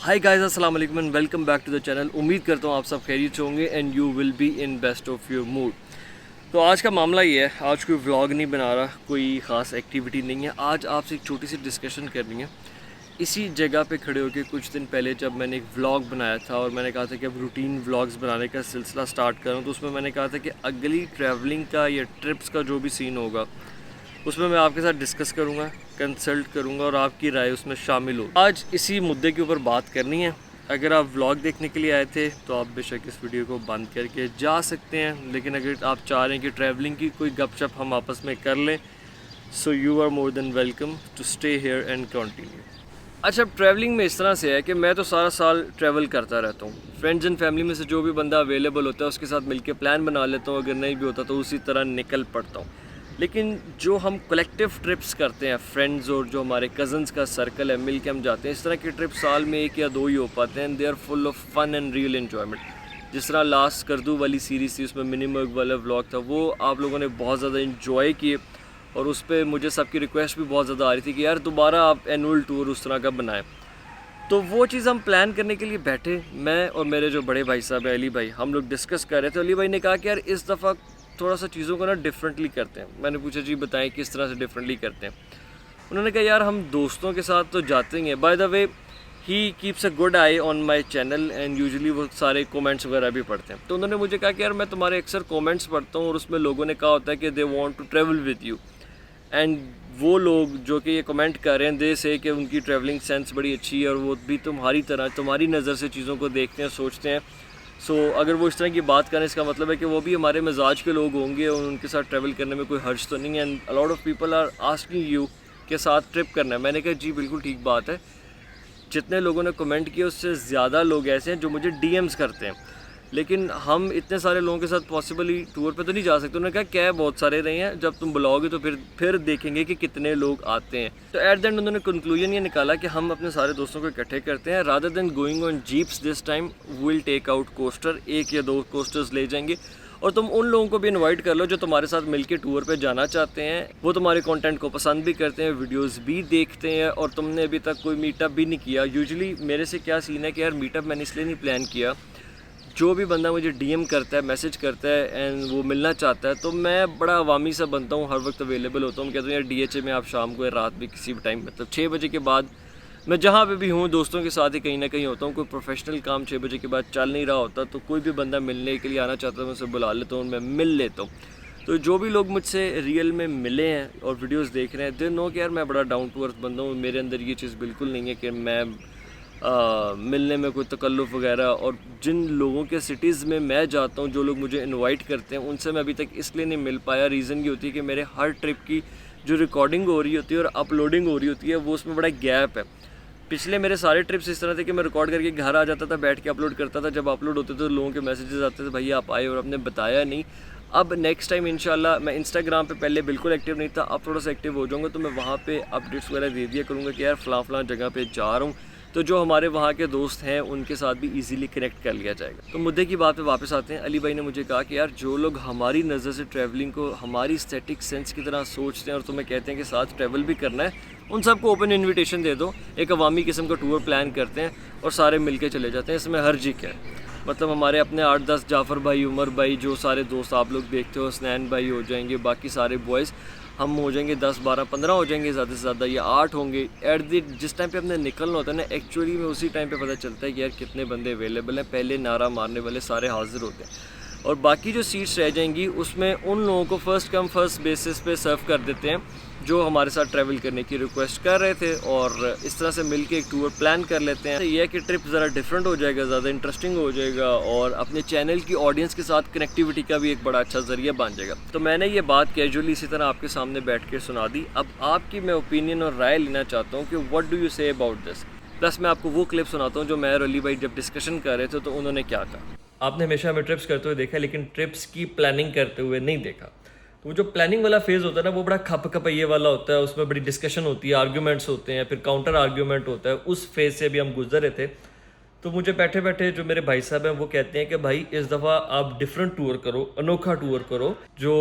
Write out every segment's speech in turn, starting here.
हाय guys, अस्सलाम वालेकुम and welcome back to the channel. उम्मीद करता हूँ आप सब खैरियत से होंगे and you will be in best of your mood. तो आज का मामला ये है, आज कोई व्लॉग नहीं बना रहा, कोई ख़ास एक्टिविटी नहीं है। आज आपसे एक छोटी सी डिस्कशन करनी है। इसी जगह पे खड़े होकर कुछ दिन पहले जब मैंने एक व्लॉग बनाया था और मैंने कहा था कि अब रूटीन व्लॉग्स बनाने का सिलसिला स्टार्ट करूँ, तो उसमें मैंने कहा था कि अगली ट्रैवलिंग का या ट्रिप्स का जो भी सीन होगा उसमें मैं आपके साथ डिस्कस करूँगा, कंसल्ट करूँगा और आपकी राय उसमें शामिल हो। आज इसी मुद्दे के ऊपर बात करनी है। अगर आप व्लॉग देखने के लिए आए थे तो आप बेशक इस वीडियो को बंद करके जा सकते हैं, लेकिन अगर आप चाह रहे हैं कि ट्रैवलिंग की कोई गपशप हम आपस में कर लें, so you are more than welcome to stay here and continue. अच्छा, ट्रैवलिंग में इस तरह से है कि मैं तो सारा साल ट्रैवल करता रहता हूँ। फ्रेंड्स एंड फैमिली में से जो भी बंदा अवेलेबल होता है उसके साथ मिलके प्लान बना लेता हूँ, अगर नहीं भी होता तो उसी तरह निकल पड़ता हूँ। लेकिन जो हम कलेक्टिव ट्रिप्स करते हैं फ्रेंड्स और जो हमारे कज़न्स का सर्कल है, मिल के हम जाते हैं, इस तरह के ट्रिप साल में 1 या 2 ही हो पाते हैं and they are full of fun and real enjoyment. जिस तरह लास्ट करदू वाली सीरीज़ थी, उसमें मिनिमम वाला व्लॉग था, वो आप लोगों ने बहुत ज़्यादा इन्जॉय किए और उस पर मुझे सबकी रिक्वेस्ट भी बहुत ज़्यादा आ रही थी कि यार दोबारा आप एनुअल टूर उस तरह का बनाएं। तो वो चीज़ हम प्लान करने के लिए बैठे, मैं और मेरे जो बड़े भाई साहब हैं अली भाई, हम लोग डिस्कस कर रहे थे। अली भाई ने कहा कि यार इस दफ़ा थोड़ा सा चीज़ों को ना डिफरेंटली करते हैं। मैंने पूछा जी बताएं किस तरह से डिफरेंटली करते हैं। उन्होंने कहा यार हम दोस्तों के साथ तो जाते ही हैं। By the way he keeps a good I on my channel and usually वो सारे कमेंट्स वगैरह भी पढ़ते हैं। तो उन्होंने मुझे कहा कि यार मैं तुम्हारे अक्सर कमेंट्स पढ़ता हूँ और उसमें लोगों ने कहा होता है कि they want to travel with you, and वो लोग जो कि ये कमेंट कर रहे हैं दे से कि उनकी ट्रैवलिंग सेंस बड़ी अच्छी है और वो भी तुम्हारी तरह तुम्हारी नज़र से चीज़ों को देखते हैं, सोचते हैं। सो अगर वो इस तरह की बात करें, इसका मतलब है कि वो भी हमारे मिजाज के लोग होंगे और उनके साथ ट्रैवल करने में कोई हर्ज तो नहीं है। And a lot of people are asking you के साथ ट्रिप करना है। मैंने कहा जी बिल्कुल ठीक बात है। जितने लोगों ने कमेंट किए उससे ज़्यादा लोग ऐसे हैं जो मुझे डीएम्स करते हैं, लेकिन हम इतने सारे लोगों के साथ पॉसिबली टूर पे तो नहीं जा सकते। उन्होंने कहा क्या बहुत सारे रहे हैं, जब तुम बुलाओगे तो फिर देखेंगे कि कितने लोग आते हैं। तो एट द एंड उन्होंने कंक्लूजन ये निकाला कि हम अपने सारे दोस्तों को इकट्ठे करते हैं, rather than going on jeeps this time will take out coaster. 1 या 2 कोस्टर्स ले जाएंगे और तुम उन लोगों को भी इनवाइट कर लो जो तुम्हारे साथ मिलके टूर पे जाना चाहते हैं। वो तुम्हारे कंटेंट को पसंद भी करते हैं, वीडियोस भी देखते हैं और तुमने अभी तक कोई मीटअप भी नहीं किया। यूजुअली मेरे से क्या सीन है कि यार मीटअप मैंने इसलिए नहीं प्लान किया, जो भी बंदा मुझे डीएम करता है, मैसेज करता है एंड वो मिलना चाहता है, तो मैं बड़ा अवामी सा बनता हूँ, हर वक्त अवेलेबल होता हूँ। मैं कहता हूँ यार डीएचए में आप शाम को या रात भी किसी भी टाइम, मतलब 6 बजे के बाद मैं जहाँ पे भी हूँ दोस्तों के साथ ही कहीं ना कहीं होता हूँ। कोई प्रोफेशनल काम 6 बजे के बाद चल नहीं रहा होता, तो कोई भी बंदा मिलने के लिए आना चाहता है मैं उसे बुला लेता हूँ, मैं मिल लेता हूँ। तो जो भी लोग मुझसे रियल में मिले हैं और वीडियोस देख रहे हैं, दे नो कि यार मैं बड़ा डाउन टू अर्थ बंदा हूँ। मेरे अंदर ये चीज़ बिल्कुल नहीं है कि मैं मिलने में कोई तकल्लुफ़ वगैरह। और जिन लोगों के सिटीज़ में मैं जाता हूँ, जो लोग मुझे इनवाइट करते हैं, उनसे मैं अभी तक इसलिए नहीं मिल पाया। रीज़न ये होती है कि मेरे हर ट्रिप की जो रिकॉर्डिंग हो रही होती है और अपलोडिंग हो रही होती है, वो उसमें बड़ा गैप है। पिछले मेरे सारे ट्रिप्स इस तरह थे कि मैं रिकॉर्ड करके घर आ जाता था, बैठ के अपलोड करता था। जब अपलोड होते थे तो लोगों के मैसेजेस आते थे भैया आप आए और आपने बताया नहीं। अब नेक्स्ट टाइम इंशाल्लाह मैं इंस्टाग्राम पे पहले बिल्कुल एक्टिव नहीं था, अब थोड़ा सा एक्टिव हो जाऊँगा, तो मैं वहाँ पे अपडेट्स वगैरह दे दिया करूँगा कि यार फ़लाँ जगह पे जा रहा हूँ, तो जो हमारे वहाँ के दोस्त हैं उनके साथ भी इजीली कनेक्ट कर लिया जाएगा। तो मुद्दे की बात पे वापस आते हैं। अली भाई ने मुझे कहा कि यार जो लोग हमारी नज़र से ट्रैवलिंग को हमारी एस्थेटिक सेंस की तरह सोचते हैं और तुम्हें कहते हैं कि साथ ट्रैवल भी करना है, उन सबको ओपन इन्विटेशन दे दो। एक अवामी किस्म का टूर प्लान करते हैं और सारे मिल के चले जाते हैं। इसमें हर्ज क्या है, मतलब हमारे अपने 8-10 जाफ़र भाई, उमर भाई, जो सारे दोस्त आप लोग देखते हो, स्नैन भाई हो जाएंगे, बाकी सारे बॉयज़ हम हो जाएंगे 10, 12, 15 हो जाएंगे ज़्यादा से ज़्यादा, या 8 होंगे। जिस टाइम पे हमने निकलना होता है ना, एक्चुअली में उसी टाइम पे पता चलता है कि यार कितने बंदे अवेलेबल हैं। पहले नारा मारने वाले सारे हाजिर होते हैं और बाकी जो सीट्स रह जाएंगी उसमें उन लोगों को फ़र्स्ट कम फर्स्ट बेसिस पे सर्व कर देते हैं जो हमारे साथ ट्रैवल करने की रिक्वेस्ट कर रहे थे, और इस तरह से मिलके एक टूर प्लान कर लेते हैं। ये है कि ट्रिप ज़रा डिफरेंट हो जाएगा, ज़्यादा इंटरेस्टिंग हो जाएगा और अपने चैनल की ऑडियंस के साथ कनेक्टिविटी का भी एक बड़ा अच्छा ज़रिया बन जाएगा। तो मैंने ये बात कैजुअली इसी तरह आपके सामने बैठ के सुना दी। अब आपकी मैं ओपिनियन और राय लेना चाहता हूँ कि what do you say about this. Plus मैं आपको वो क्लिप सुनाता हूँ जो मैं और अली भाई जब डिस्कशन कर रहे थे तो उन्होंने क्या कहा। आपने हमेशा हमें ट्रिप्स करते हुए देखा, लेकिन ट्रिप्स की प्लानिंग करते हुए नहीं देखा। तो वो जो प्लानिंग वाला फेज़ होता है ना, वो बड़ा खप खपैये वाला होता है, उसमें बड़ी डिस्कशन होती है, आर्ग्यूमेंट्स होते हैं, फिर काउंटर आर्ग्यूमेंट होता है। उस फेज़ से भी हम गुजर रहे थे। तो मुझे बैठे बैठे जो मेरे भाई साहब हैं वो कहते हैं कि भाई इस दफ़ा आप डिफरेंट टूर करो, अनोखा टूर करो। जो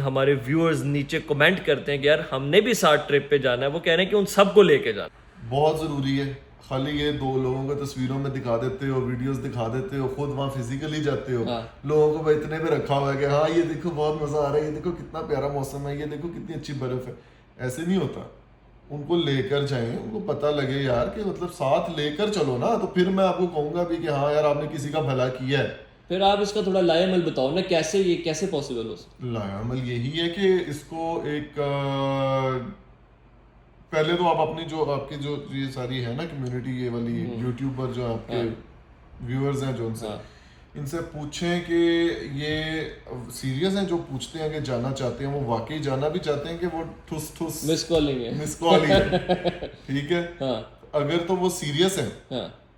हमारे व्यूअर्स नीचे कमेंट करते हैं कि यार हमने भी साथ ट्रिप पे जाना है, वो कह रहे हैं कि उन सबको लेके जाना बहुत ज़रूरी है, खाली ये 2 लोगों को तस्वीरों में दिखा देते हो, वीडियोस दिखा देते हो, खुद वहाँ फिजिकली जाते हो, लोगों को भाई इतने पे रखा हुआ है कि हाँ ये देखो बहुत मजा आ रहा है, ये देखो कितना प्यारा मौसम है, ये देखो कितनी अच्छी बर्फ है। ऐसे नहीं होता। उनको लेकर जाएं, उनको पता लगे यार कि मतलब साथ लेकर चलो ना, तो फिर मैं आपको कहूंगा भी कि हाँ यार आपने किसी का भला किया है। फिर आप इसका थोड़ा लाएमल बताओ ना, कैसे पॉसिबल हो सकता है? लाएमल यही है कि इसको एक पहले तो आप अपनी जो आपकी जो ये सारी है ना कम्युनिटी, ये वाली यूट्यूब पर जो आपके व्यूअर्स हैं जो उनसे इनसे पूछें कि ये सीरियस हैं जो पूछते हैं कि जाना चाहते हैं, वो वाकई जाना भी चाहते हैं कि वो ठुस मिस कॉलिंग है ठीक है। हाँ। अगर तो वो सीरियस है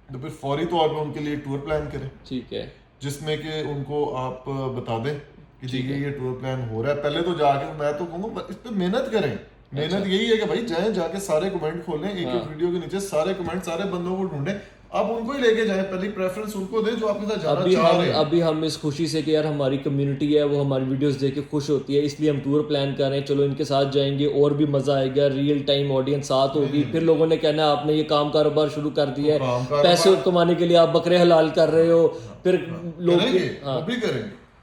तो फिर फौरी तौर पे उनके लिए टूर प्लान करें, ठीक है, जिसमें कि उनको आप बता दें कि ठीक है ये टूर प्लान हो रहा है। पहले तो जाके मैं तो कहूँगा इस पर मेहनत करें। मेहनत यही है कि भाई जाएं, जाके सारे कमेंट खोलें, एक वीडियो के नीचे सारे कमेंट, सारे बंदों को ढूंढें, आप उनको ही लेके जाएं, पहली प्रेफरेंस उनको दें जो आपके साथ जाना चाह रहे हैं। अभी हम इस खुशी से कि यार हमारी कम्युनिटी है वो हमारी वीडियोस देख के खुश होती है, इसलिए हम टूर प्लान कर रहे हैं, चलो इनके साथ जाएंगे और भी मजा आएगा, रियल टाइम ऑडियंस साथ होगी। फिर लोगों ने कहना आपने ये काम कारोबार शुरू कर दिया है, पैसे कमाने के लिए आप बकरे हलाल कर रहे हो। फिर लोग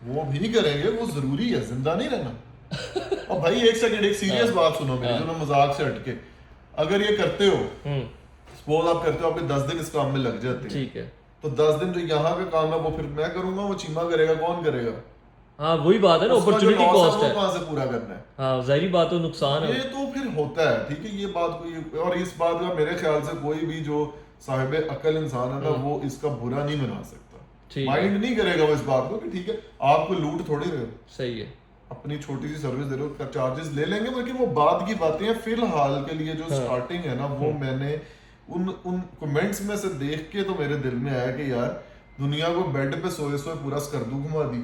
वो भी करेंगे, वो जरूरी है, जिंदा नहीं रहना। और भाई एक सेकंड, एक सीरियस बात सुनो मेरी, जो ना मजाक से हटके, अगर ये करते हो, सपोज आप करते हो, आपके 10 दिन इस काम में लग जाते हैं, ठीक है, तो 10 दिन जो यहाँ का काम है वो फिर मैं करूंगा, वो चीमा करेगा, कौन करेगा? हाँ वही बात है ना, अपॉर्चुनिटी कॉस्ट है, कहाँ से पूरा करना है? हाँ जाहिर बात है, नुकसान है ये तो फिर होता है, ठीक है। ये बात कोई, और इस बात का मेरे ख्याल से कोई भी जो साहिब अकल इंसान है ना, वो इसका बुरा नहीं बना सकता, माइंड नहीं करेगा वो इस बात को कि ठीक है आपको लूट थोड़ी रहे हो, सही है, अपनी छोटी सी सर्विस दे रहे हो, चार्जेस ले लेंगे, लेकिन वो बाद की बातें हैं। फिलहाल के लिए जो स्टार्टिंग है ना, वो मैंने उन कमेंट्स में से देख के तो मेरे दिल में आया कि यार दुनिया को बेड पे सोए सोए पूरा स्कर्दू घुमा दी।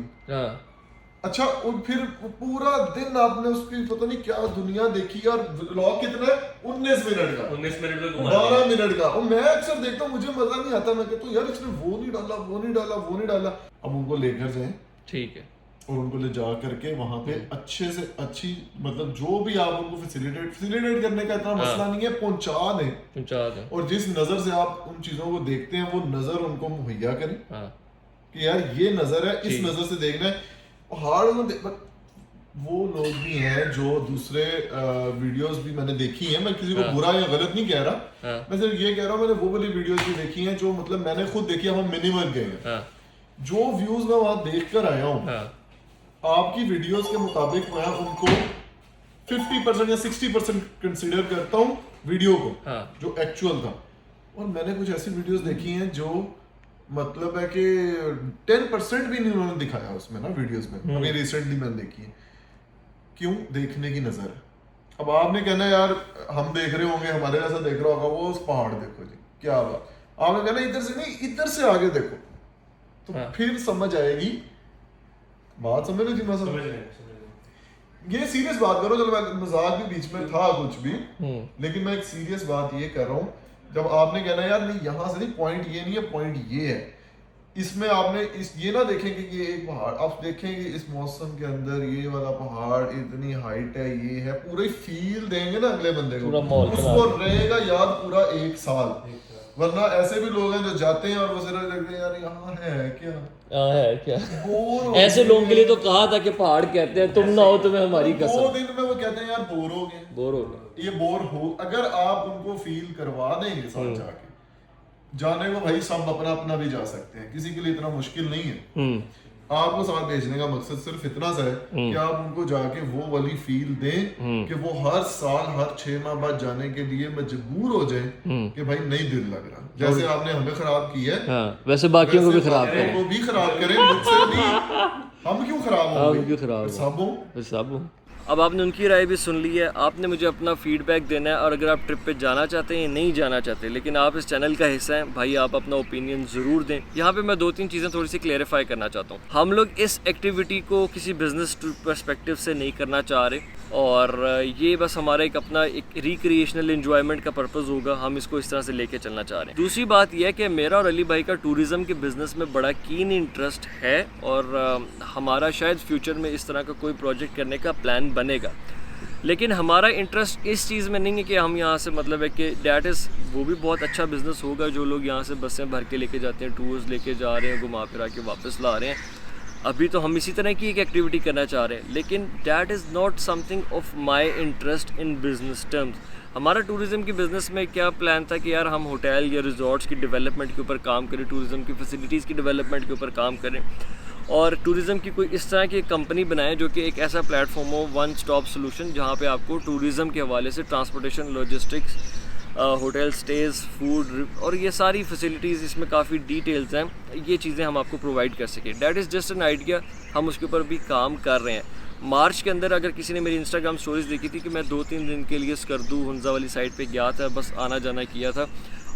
अच्छा, और फिर पूरा दिन आपने उसकी पता नहीं क्या दुनिया देखी, और व्लॉग कितना है 19 मिनट का, 19 मिनट का, 12 मिनट का। और मैं अक्सर देखता हूँ, मुझे मजा नहीं आता, मैं कहता हूँ यार इसने वो नहीं डाला, वो नहीं डाला, वो नहीं डाला। अब उनको लेकर जाए, ठीक है, और उनको ले जा करके वहां पे अच्छे से अच्छी, मतलब जो भी आप उनको फैसिलिटेट करने का इतना मसला नहीं है, पहुंचा दें। और जिस नजर से आप उन चीजों को देखते हैं वो नजर उनको मुहैया करें कि यार ये नजर है, इस नजर से देखना है। पहाड़ वो लोग भी हैं जो दूसरे वीडियोस भी मैंने देखी हैं, मैं किसी को बुरा या गलत नहीं कह रहा, मैं सिर्फ ये कह रहा हूँ मैंने वो वाली वीडियोस भी देखी हैं जो मतलब मैंने खुद देखी, हम मिनिमल गए हैं, जो व्यूज मैं वहां देख कर आया हूँ, आपकी वीडियोस के मुताबिक मैं उनको 50% या 60% कंसीडर करता हूँ वीडियो को, जो एक्चुअल था। और मैंने कुछ ऐसी वीडियोस देखी हैं जो मतलब है कि 10% भी नहीं उन्होंने दिखाया उसमें ना वीडियोस में, अभी रिसेंटली मैंने देखी है। क्यों? देखने की नजर है। अब आपने कहना यार हम देख रहे होंगे, हमारे जैसा देख रहा होगा, वो उस पहाड़ देखो जी क्या बात, आपने कहना इधर से नहीं, इधर से आगे देखो, तो फिर समझ आएगी बात। समझ लो जी, मैं समझ ये सीरियस बात करो, चलो मैं मजाक भी बीच में था कुछ भी, लेकिन मैं एक सीरियस बात ये कर रहा हूँ। जब आपने कहना यार नहीं यहाँ से नहीं, पॉइंट ये नहीं है, पॉइंट ये है, इसमें आपने ये ना देखें कि ये एक पहाड़, आप देखें कि इस मौसम के अंदर ये वाला पहाड़ इतनी हाइट है, ये है, पूरी फील देंगे ना अगले बंदे को, उसको रहेगा याद पूरा 1 साल। वरना ऐसे भी लोग हैं जो जाते हैं और वो सिर्फ देखते हैं यार यहाँ है क्या, ऐसे लोगों के लिए तो कहा था कि पहाड़ कहते हैं, तुम ना हो तुम्हें हमारी कसम। 2 दिन में वो कहते हैं यार बोर हो गए, ये बोर हो। अगर आप उनको फील करवा देंगे साथ जाके, जाने को भाई सब अपना अपना भी जा सकते हैं, किसी के लिए इतना मुश्किल नहीं है। आपको साथ भेजने का मकसद सिर्फ इतना सा है कि आप उनको जाके वो वाली फील दें कि वो हर साल हर 6 माह बाद जाने के लिए मजबूर हो जाए कि भाई नहीं दिल लग रहा। जैसे आपने हमें खराब किया है, वैसे बाकियों को भी खराब करें, वो भी खराब करें, मुझसे भी हम क्यों खराब हो, सब। अब आपने उनकी राय भी सुन ली है, आपने मुझे अपना फीडबैक देना है। और अगर आप ट्रिप पे जाना चाहते हैं या नहीं जाना चाहते, लेकिन आप इस चैनल का हिस्सा हैं, भाई आप अपना ओपिनियन ज़रूर दें। यहाँ पे मैं 2-3 चीज़ें थोड़ी सी क्लेरिफाई करना चाहता हूँ। हम लोग इस एक्टिविटी को किसी बिजनेस पर्सपेक्टिव से नहीं करना चाह रहे, और ये बस हमारा एक अपना एक रिक्रिएशनल एंजॉयमेंट का पर्पज़ होगा, हम इसको इस तरह से लेके चलना चाह रहे हैं। दूसरी बात यह है कि मेरा और अली भाई का टूरिज़म के बिज़नेस में बड़ा कीन इंटरेस्ट है, और हमारा शायद फ्यूचर में इस तरह का कोई प्रोजेक्ट करने का प्लान बनेगा। लेकिन हमारा इंटरेस्ट इस चीज़ में नहीं है कि हम यहाँ से मतलब है कि डैट इज़ वो भी बहुत अच्छा बिज़नेस होगा जो लोग यहाँ से बसें भर के लेके जाते हैं, टूर्स लेके जा रहे हैं, घुमा फिरा के वापस ला रहे हैं। अभी तो हम इसी तरह की एक एक्टिविटी करना चाह रहे हैं, लेकिन that is not something of my interest in business terms. हमारा टूरिज़्म की बिज़नेस में क्या प्लान था कि यार हम होटल या रिजॉर्ट्स की डेवलपमेंट के ऊपर काम करें, टूरिज़्म की फैसिलिटीज़ की डेवलपमेंट के ऊपर काम करें और टूरिज़्म की कोई इस तरह की कंपनी बनाए जो कि एक ऐसा प्लेटफॉर्म हो, वन स्टॉप सोल्यूशन, जहाँ पे आपको टूरिज़्म के हवाले से transportation, logistics, hotel stage, food और ये सारी फैसिलिटीज़, इसमें काफ़ी डिटेल्स हैं, ये चीज़ें हम आपको प्रोवाइड कर सकें। That is just an idea, हम उसके ऊपर भी काम कर रहे हैं। मार्च के अंदर अगर किसी ने मेरी इंस्टाग्राम स्टोरीज़ देखी थी कि मैं 2-3 दिन के लिए स्कर्दू हुंजा वाली साइड पे गया था, बस आना जाना किया था,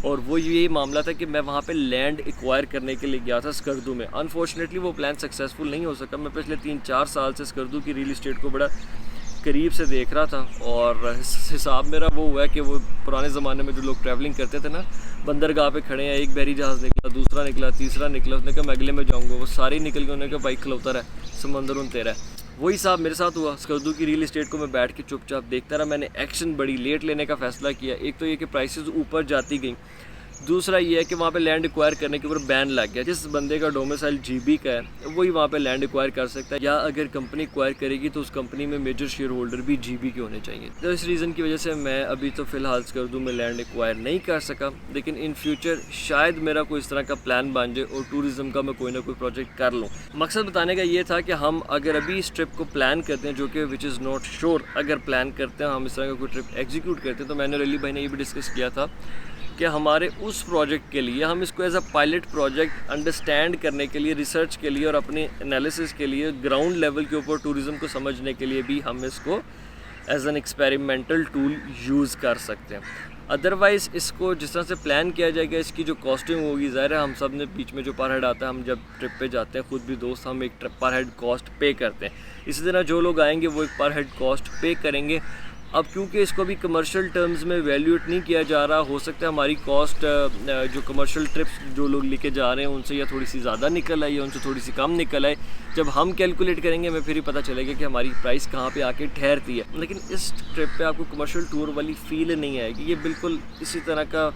और वो यही मामला था कि मैं वहाँ पे लैंड एक्वायर करने के लिए गया था स्कर्दू में। अनफॉर्चुनेटली वो प्लान सक्सेसफुल नहीं हो सका। मैं पिछले 3-4 साल से स्कर्दू की रियल इस्टेट को बड़ा करीब से देख रहा था और हिसाब मेरा वो हुआ है कि वो पुराने ज़माने में जो लोग ट्रैवलिंग करते थे ना, बंदरगाह पे खड़े हैं, एक बहरी जहाज़ निकला, दूसरा निकला, तीसरा निकला, उसने कहा मैं अगले में जाऊँगा, वो सारे निकल गए, उन्होंने कहा बाइक खिलौता रहा, समंदर उन तेरा है। वही साहब मेरे साथ हुआ। स्कर्दू की रियल इस्टेट को मैं बैठ के चुपचाप देखता रहा। मैंने एक्शन बड़ी लेट लेने का फ़ैसला किया। एक तो ये कि प्राइसेस ऊपर जाती गई, दूसरा ये है कि वहाँ पे लैंड एक्वायर करने के ऊपर बैन लग गया। जिस बंदे का डोमिसाइल जीबी का है वही वहाँ पे लैंड एक्वायर कर सकता है, या अगर कंपनी एक्वायर करेगी तो उस कंपनी में मेजर शेयर होल्डर भी जीबी के होने चाहिए। तो इस रीज़न की वजह से मैं अभी तो फ़िलहाल स्कर्दू में लैंड एक्वायर नहीं कर सका, लेकिन इन फ्यूचर शायद मेरा कोई इस तरह का प्लान बन जाए और टूरिज़्म का मैं कोई ना कोई प्रोजेक्ट कर लूँ। मकसद बताने का ये था कि हम अगर अभी इस ट्रिप को प्लान करते हैं, जो कि विच इज़ नॉट श्योर, अगर प्लान करते हैं हम इस तरह का कोई ट्रिप एग्जीक्यूट करते हैं, तो मैंने अली भाई ने ये भी डिस्कस किया था कि हमारे उस प्रोजेक्ट के लिए हम इसको as a pilot project understand करने के लिए, रिसर्च के लिए और अपने एनालिसिस के लिए, ग्राउंड लेवल के ऊपर टूरिज़्म को समझने के लिए भी हम इसको as an experimental tool use कर सकते हैं। अदरवाइज़ इसको जिस तरह से प्लान किया जाएगा, इसकी जो कॉस्टिंग होगी, ज़ाहिर है हम सब ने बीच में जो पर हेड आता है, हम जब ट्रिप पे जाते हैं खुद भी दोस्त, हम एक ट्रिप पर हेड कॉस्ट पे करते हैं। इसी तरह जो लोग आएंगे वो एक पर हेड कॉस्ट पे करेंगे। अब क्योंकि इसको भी कमर्शियल टर्म्स में वैल्यूएट नहीं किया जा रहा, हो सकता है हमारी कॉस्ट जो कमर्शियल ट्रिप्स जो लोग लेके जा रहे हैं उनसे या थोड़ी सी ज़्यादा निकल आए या उनसे थोड़ी सी कम निकल आए। जब हम कैलकुलेट करेंगे हमें फिर ही पता चलेगा कि हमारी प्राइस कहाँ पे आके ठहरती है। लेकिन इस ट्रिप पे आपको कमर्शियल टूर वाली फ़ील नहीं आएगी। ये बिल्कुल इसी तरह का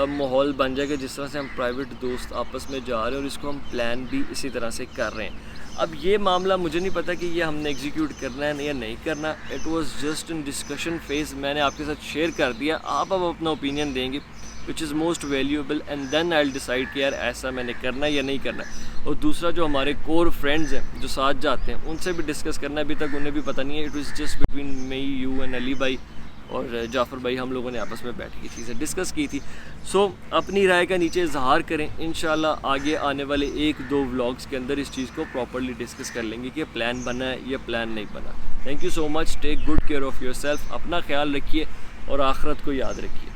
माहौल बन जाएगा जिस तरह से हम प्राइवेट दोस्त आपस में जा रहे हैं, और इसको हम प्लान भी इसी तरह से कर रहे हैं। अब ये मामला मुझे नहीं पता कि ये हमने एग्जीक्यूट करना है या नहीं करना। It was just in discussion phase. मैंने आपके साथ शेयर कर दिया, आप अब अपना ओपिनियन देंगे which is most valuable, and then I will decide कि यार ऐसा मैंने करना है या नहीं करना। और दूसरा जो हमारे कोर फ्रेंड्स हैं जो साथ जाते हैं उनसे भी डिस्कस करना है। अभी तक उन्हें भी पता नहीं है। It was just between me, you and Ali भाई और जाफ़र भाई, हम लोगों ने आपस में बैठ के चीज़ें डिस्कस की थी। सो अपनी राय का नीचे इजहार करें। इंशाल्लाह आगे आने वाले 1-2 व्लॉग्स के अंदर इस चीज़ को प्रॉपर्ली डिस्कस कर लेंगे कि प्लान बना है या प्लान नहीं बना। Thank you so much. Take good care of yourself. अपना ख्याल रखिए और आखिरत को याद रखिए।